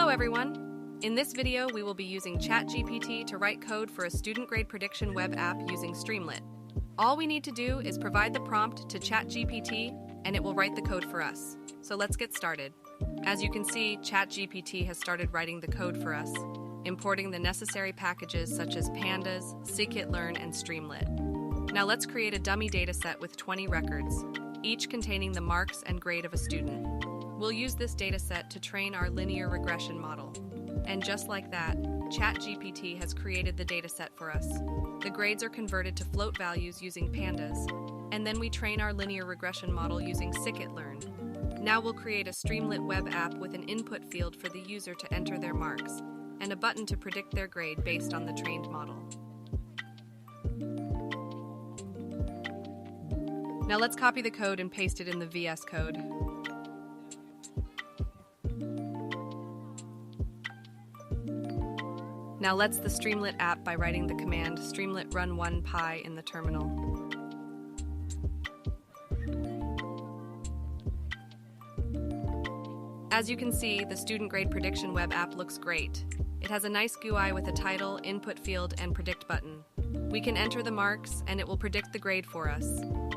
Hello everyone! In this video, we will be using ChatGPT to write code for a student grade prediction web app using Streamlit. All we need to do is provide the prompt to ChatGPT and it will write the code for us. So let's get started. As you can see, ChatGPT has started writing the code for us, importing the necessary packages such as Pandas, scikit-learn, and Streamlit. Now let's create a dummy dataset with 20 records, each containing the marks and grade of a student. We'll use this dataset to train our linear regression model. And just like that, ChatGPT has created the dataset for us. The grades are converted to float values using Pandas, and then we train our linear regression model using scikit-learn. Now we'll create a Streamlit web app with an input field for the user to enter their marks, and a button to predict their grade based on the trained model. Now let's copy the code and paste it in the VS Code. Now let's the Streamlit app by writing the command streamlit run 1 in the terminal. As you can see, the student grade prediction web app looks great. It has a nice GUI with a title, input field, and predict button. We can enter the marks and it will predict the grade for us.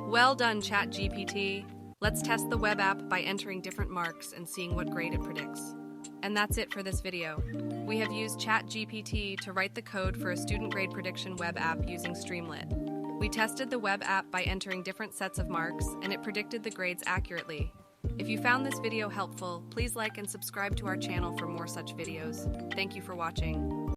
Well done, ChatGPT. Let's test the web app by entering different marks and seeing what grade it predicts. And that's it for this video. We have used ChatGPT to write the code for a student grade prediction web app using Streamlit. We tested the web app by entering different sets of marks, and it predicted the grades accurately. If you found this video helpful, please like and subscribe to our channel for more such videos. Thank you for watching.